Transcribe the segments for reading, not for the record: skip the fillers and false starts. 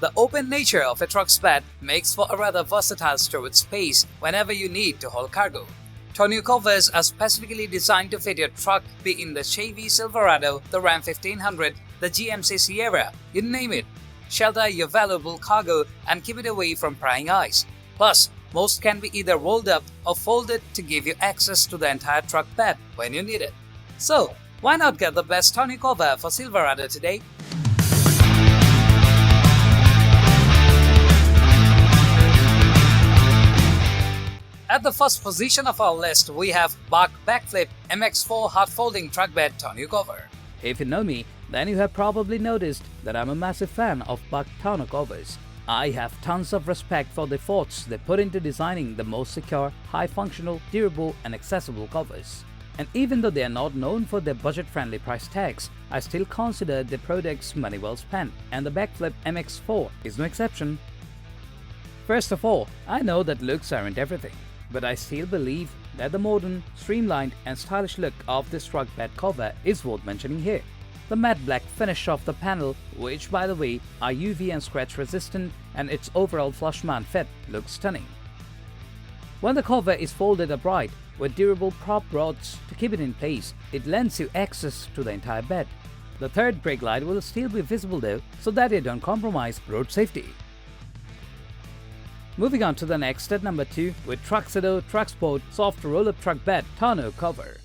The open nature of a truck's bed makes for a rather versatile storage space whenever you need to haul cargo. Tonneau covers are specifically designed to fit your truck, be in the Chevy Silverado, the Ram 1500, the GMC Sierra, you name it. Shelter your valuable cargo and keep it away from prying eyes. Plus, most can be either rolled up or folded to give you access to the entire truck bed when you need it. So, why not get the best tonneau cover for Silverado today? At the first position of our list, we have BAKFlip MX4 hard folding truck bed tonneau cover. If you know me, then you have probably noticed that I'm a massive fan of BAK tonneau covers. I have tons of respect for the thoughts they put into designing the most secure, high-functional, durable and accessible covers. And even though they are not known for their budget-friendly price tags, I still consider the products money well spent, and the BAKFlip MX4 is no exception. First of all, I know that looks aren't everything, but I still believe that the modern, streamlined and stylish look of this truck bed cover is worth mentioning here. The matte black finish of the panel, which by the way are UV and scratch resistant, and its overall flush mount fit looks stunning. When the cover is folded upright with durable prop rods to keep it in place, it lends you access to the entire bed. The third brake light will still be visible though, so that you don't compromise road safety. Moving on to the next at number 2 with TruXedo TruXport soft roll-up truck bed tonneau cover.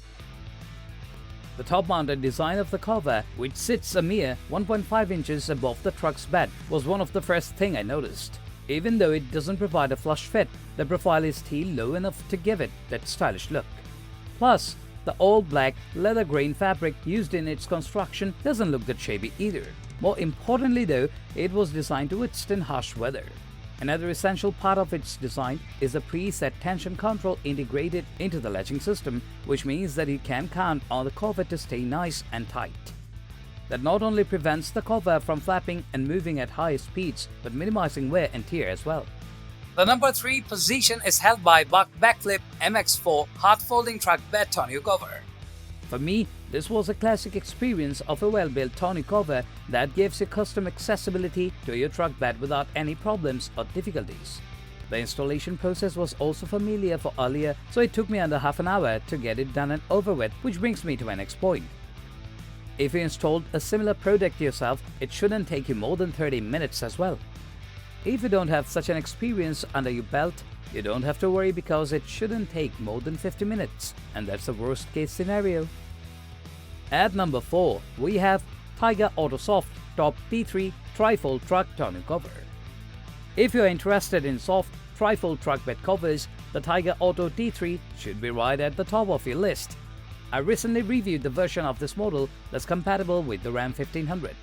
The top-mounted design of the cover, which sits a mere 1.5 inches above the truck's bed, was one of the first thing I noticed. Even though it doesn't provide a flush fit, the profile is still low enough to give it that stylish look. Plus, the all-black leather grain fabric used in its construction doesn't look that shabby either. More importantly though, it was designed to withstand harsh weather. Another essential part of its design is the preset tension control integrated into the latching system, which means that you can count on the cover to stay nice and tight. That not only prevents the cover from flapping and moving at high speeds, but minimizing wear and tear as well. The number 3 position is held by BAKFlip MX4 hard folding truck bed tonneau cover. For me, this was a classic experience of a well-built tonneau cover that gives you custom accessibility to your truck bed without any problems or difficulties. The installation process was also familiar for earlier, so it took me under half an hour to get it done and over with, which brings me to my next point. If you installed a similar product yourself, it shouldn't take you more than 30 minutes as well. If you don't have such an experience under your belt, you don't have to worry because it shouldn't take more than 50 minutes, and that's the worst case scenario. At number 4, we have Tyger AutoSoft Top T3 Trifold Truck Tonneau Cover. If you're interested in soft trifold truck bed covers, the Tyger Auto T3 should be right at the top of your list. I recently reviewed the version of this model that's compatible with the Ram 1500.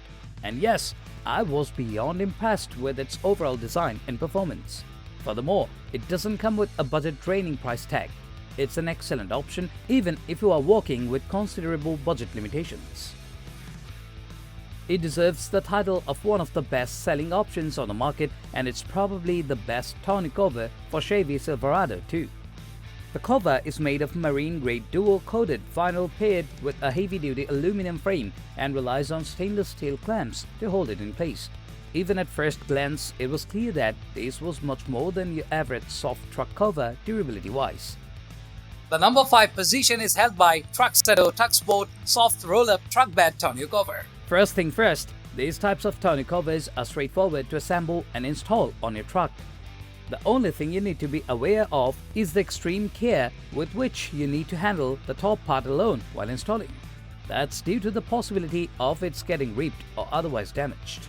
And yes, I was beyond impressed with its overall design and performance. Furthermore, it doesn't come with a budget-draining price tag. It's an excellent option even if you are working with considerable budget limitations. It deserves the title of one of the best-selling options on the market, and it's probably the best tonneau cover for Chevy Silverado too. The cover is made of marine-grade dual-coated vinyl paired with a heavy-duty aluminum frame and relies on stainless steel clamps to hold it in place. Even at first glance, it was clear that this was much more than your average soft truck cover durability-wise. The number 5 position is held by TruXedo TruXport soft roll-up truck bed tonneau cover. First thing first, these types of tonneau covers are straightforward to assemble and install on your truck. The only thing you need to be aware of is the extreme care with which you need to handle the top part alone while installing. That's due to the possibility of its getting ripped or otherwise damaged.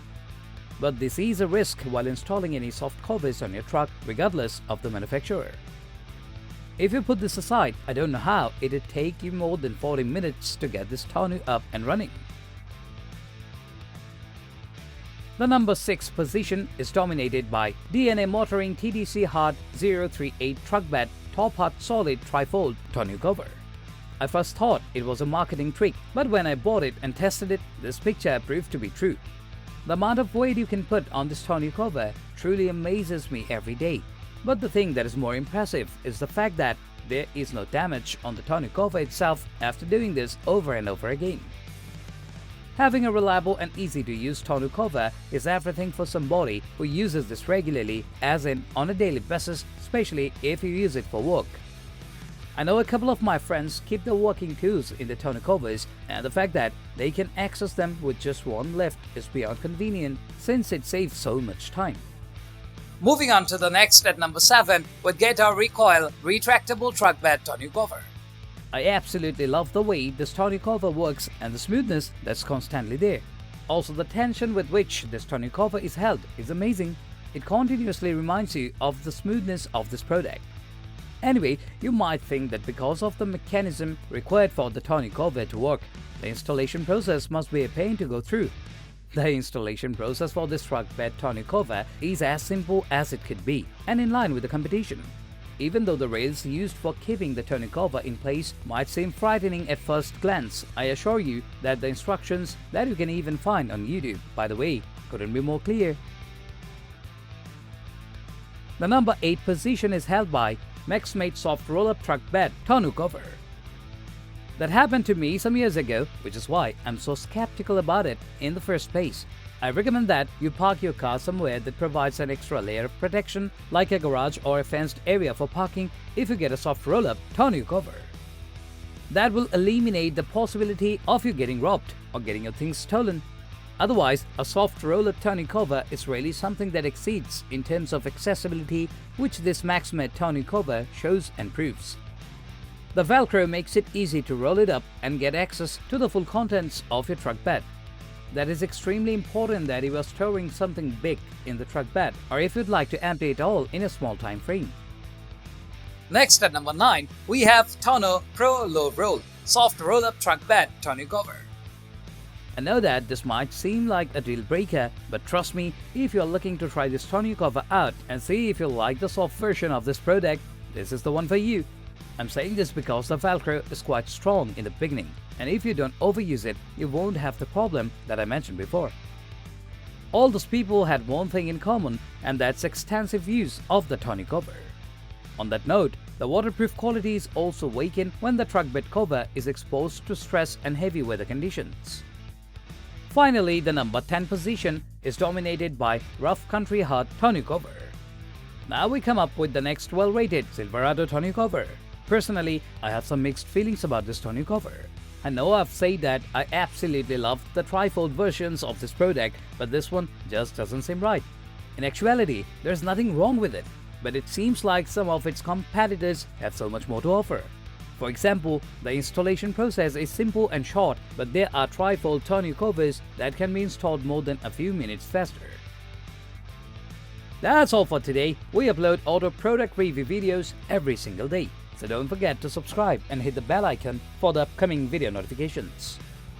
But this is a risk while installing any soft covers on your truck, regardless of the manufacturer. If you put this aside, I don't know how it'd take you more than 40 minutes to get this tonneau up and running. The number 6 position is dominated by DNA Motoring TDC Hard 038 Truck Bed Top Hard Solid Trifold Tonneau Cover. I first thought it was a marketing trick, but when I bought it and tested it, this picture proved to be true. The amount of weight you can put on this tonneau cover truly amazes me every day. But the thing that is more impressive is the fact that there is no damage on the tonneau cover itself after doing this over and over again. Having a reliable and easy-to-use tonneau cover is everything for somebody who uses this regularly, as in on a daily basis, especially if you use it for work. I know a couple of my friends keep their working tools in the tonneau covers, and the fact that they can access them with just one lift is beyond convenient since it saves so much time. Moving on to the next at number 7 with Gator Recoil Retractable Truck Bed Tonneau Cover. I absolutely love the way this tonneau cover works and the smoothness that's constantly there. Also, the tension with which this tonneau cover is held is amazing. It continuously reminds you of the smoothness of this product. Anyway, you might think that because of the mechanism required for the tonneau cover to work, the installation process must be a pain to go through. The installation process for this truck bed tonneau cover is as simple as it could be and in line with the competition. Even though the rails used for keeping the tonneau cover in place might seem frightening at first glance, I assure you that the instructions that you can even find on YouTube, by the way, couldn't be more clear. The number 8 position is held by MaxMate Soft Roll-Up Truck Bed Tonneau Cover. That happened to me some years ago, which is why I'm so skeptical about it in the first place. I recommend that you park your car somewhere that provides an extra layer of protection, like a garage or a fenced area for parking, if you get a soft roll-up tonneau cover. That will eliminate the possibility of you getting robbed or getting your things stolen. Otherwise, a soft roll-up tonneau cover is really something that exceeds in terms of accessibility, which this MaxMate tonneau cover shows and proves. The Velcro makes it easy to roll it up and get access to the full contents of your truck bed. That is extremely important that you are storing something big in the truck bed, or if you'd like to empty it all in a small time frame. Next at number 9, we have Tonno Pro Low Roll Soft Roll-Up Truck Bed Tonneau Cover. I know that this might seem like a deal breaker, but trust me, if you're looking to try this tonneau cover out and see if you like the soft version of this product, this is the one for you. I'm saying this because the Velcro is quite strong in the beginning, and if you don't overuse it, you won't have the problem that I mentioned before. All those people had one thing in common, and that's extensive use of the tonneau cover. On that note, the waterproof qualities also weaken when the truck bed cover is exposed to stress and heavy weather conditions. Finally, the number 10 position is dominated by Rough Country Hard Tonneau Cover. Now we come up with the next well-rated Silverado tonneau cover. Personally, I have some mixed feelings about this tonneau cover. I know I've said that I absolutely love the trifold versions of this product, but this one just doesn't seem right. In actuality, there's nothing wrong with it, but it seems like some of its competitors have so much more to offer. For example, the installation process is simple and short, but there are trifold tonneau covers that can be installed more than a few minutes faster. That's all for today. We upload auto product review videos every single day, so don't forget to subscribe and hit the bell icon for the upcoming video notifications.